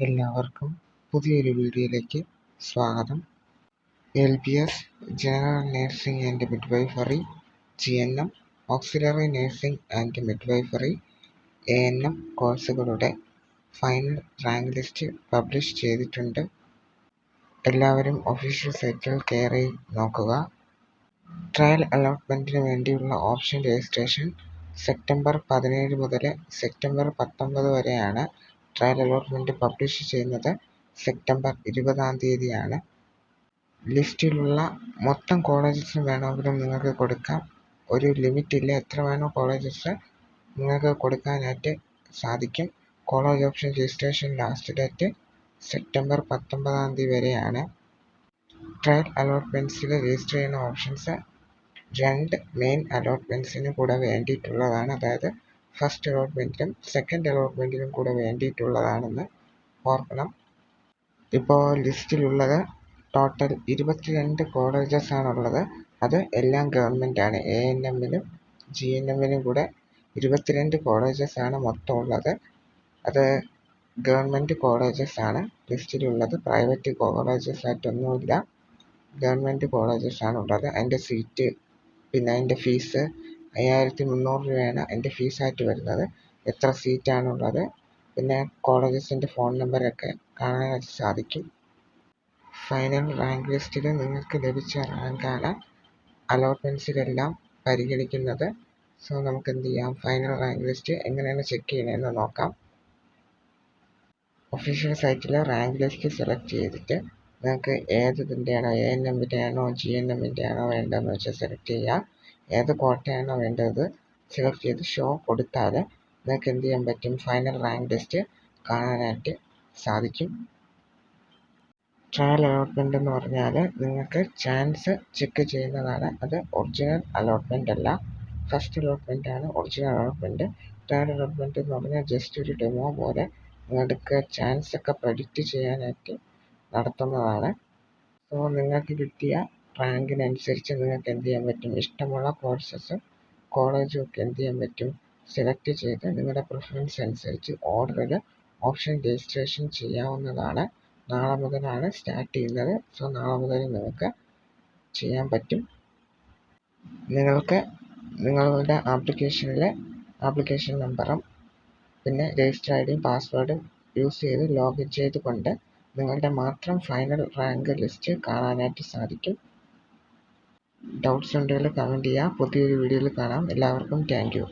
എല്ലാവർക്കും പുതിയൊരു വീഡിയോയിലേക്ക് സ്വാഗതം. LBS general nursing and midwifery, GNM auxiliary nursing and midwifery, ANM കോഴ്സുകളുടെ ഫൈനൽ റാങ്ക് ലിസ്റ്റ് പബ്ലിഷ് ചെയ്തിട്ടുണ്ട്. എല്ലാവരും ഒഫീഷ്യൽ സൈറ്റിൽ കയറി നോക്കുക. ട്രയൽ അലോട്ട്മെൻറ്റിന് വേണ്ടിയുള്ള ഓപ്ഷൻ രജിസ്ട്രേഷൻ സെപ്റ്റംബർ 17 മുതൽ സെപ്റ്റംബർ 19 വരെയാണ്. ട്രയൽ അലോട്ട്മെൻറ്റ് പബ്ലിഷ് ചെയ്യുന്നത് സെപ്റ്റംബർ 20 ലിസ്റ്റിലുള്ള മൊത്തം കോളേജസ് വേണമെങ്കിലും നിങ്ങൾക്ക് കൊടുക്കാം. ഒരു ലിമിറ്റില്ല, എത്ര വേണോ കോളേജസ് നിങ്ങൾക്ക് കൊടുക്കാനായിട്ട് സാധിക്കും. College option registration last date September 19 വരെയാണ്. ട്രയൽ അലോട്ട്മെൻറ്റ്സിൽ രജിസ്റ്റർ ചെയ്യുന്ന ഓപ്ഷൻസ് രണ്ട് മെയിൻ അലോട്ട്മെൻറ്റ്സിന് കൂടെ വേണ്ടിയിട്ടുള്ളതാണ്. അതായത് ഫസ്റ്റ് അലോട്ട്മെൻറ്റിലും സെക്കൻഡ് അലോട്ട്മെൻറ്റിലും കൂടെ വേണ്ടിയിട്ടുള്ളതാണെന്ന് ഓർക്കണം. ഇപ്പോൾ ലിസ്റ്റിലുള്ളത് ടോട്ടൽ 22 കോളേജസ് ആണുള്ളത്. അത് എല്ലാം ഗവൺമെൻറ്റാണ്. ANMലും GNMലും കൂടെ 22 കോളേജസ് ആണ് മൊത്തം ഉള്ളത്. അത് ഗവൺമെൻറ് കോളേജസ് ആണ് ലിസ്റ്റിലുള്ളത്. പ്രൈവറ്റ് കോളേജസ് ആയിട്ടൊന്നുമില്ല, ഗവൺമെൻറ് കോളേജസ് ആണുള്ളത്. അതിൻ്റെ സീറ്റ് പിന്നെ അതിൻ്റെ ഫീസ് 5300 രൂപയാണ് അതിൻ്റെ ഫീസായിട്ട് വരുന്നത്. എത്ര സീറ്റാണുള്ളത് പിന്നെ കോളേജസിൻ്റെ ഫോൺ നമ്പറൊക്കെ കാണാനായിട്ട് സാധിക്കും. ഫൈനൽ റാങ്ക് ലിസ്റ്റിൽ നിങ്ങൾക്ക് ലഭിച്ച റാങ്കാണ് അലോട്ട്മെൻറ്റ്സിലെല്ലാം പരിഗണിക്കുന്നത്. സോ നമുക്ക് എന്ത് ചെയ്യാം, ഫൈനൽ റാങ്ക് ലിസ്റ്റ് എങ്ങനെയാണ് ചെക്ക് ചെയ്യണമെന്ന് നോക്കാം. ഒഫീഷ്യൽ സൈറ്റിൽ റാങ്ക് ലിസ്റ്റ് സെലക്ട് ചെയ്തിട്ട് നിങ്ങൾക്ക് ഏതിൻ്റെയാണോ, ANMൻ്റെ ആണോ GNMൻ്റെ ആണോ വേണ്ടതെന്ന് വെച്ചാൽ സെലക്ട് ചെയ്യുക. ഏത് കോട്ടയാണോ വേണ്ടത് സെലക്ട് ചെയ്ത് ഷോ കൊടുത്താൽ നിങ്ങൾക്ക് എന്ത് ചെയ്യാൻ പറ്റും, ഫൈനൽ റാങ്ക് ലിസ്റ്റ് കാണാനായിട്ട് സാധിക്കും. ട്രയൽ അലോട്ട്മെൻ്റ് എന്ന് പറഞ്ഞാൽ നിങ്ങൾക്ക് ചാൻസ് ചെക്ക് ചെയ്യുന്നതാണ്. അത് ഒറിജിനൽ അലോട്ട്മെൻ്റ് അല്ല. ഫസ്റ്റ് അലോട്ട്മെൻ്റ് ആണ് ഒറിജിനൽ അലോട്ട്മെൻറ്റ്. ട്രയൽ അലോട്ട്മെൻറ്റ് എന്ന് പറഞ്ഞാൽ ജസ്റ്റ് ഒരു ഡെമോ പോലെ നിങ്ങൾക്ക് ചാൻസ് ഒക്കെ പ്രെഡിക്റ്റ് ചെയ്യാനായിട്ട് നടത്തുന്നതാണ്. സോ നിങ്ങൾക്ക് കിട്ടിയ റാങ്കിനനുസരിച്ച് നിങ്ങൾക്ക് എന്ത് ചെയ്യാൻ പറ്റും, ഇഷ്ടമുള്ള കോഴ്സസും കോളേജും ഒക്കെ എന്ത് ചെയ്യാൻ പറ്റും, സെലക്ട് ചെയ്ത് നിങ്ങളുടെ പ്രിഫറൻസ് അനുസരിച്ച് ഓർഡറിൽ ഓപ്ഷൻ രജിസ്ട്രേഷൻ ചെയ്യാവുന്നതാണ്. നാളെ മുതലാണ് സ്റ്റാർട്ട് ചെയ്യുന്നത്. സോ നാളെ മുതൽ നിങ്ങൾക്ക് ചെയ്യാൻ പറ്റും. നിങ്ങൾക്ക് നിങ്ങളുടെ ആപ്ലിക്കേഷൻ നമ്പറും പിന്നെ രജിസ്റ്റർ IDയും പാസ്വേഡും യൂസ് ചെയ്ത് ലോഗിൻ ചെയ്തുകൊണ്ട് നിങ്ങളുടെ മാത്രം ഫൈനൽ റാങ്ക് ലിസ്റ്റ് കാണാനായിട്ട് സാധിക്കും. ഡൗട്ട്സ് ഉണ്ടെങ്കിൽ കമൻറ്റ് ചെയ്യുക. പുതിയൊരു വീഡിയോയിൽ കാണാം. എല്ലാവർക്കും താങ്ക് യു.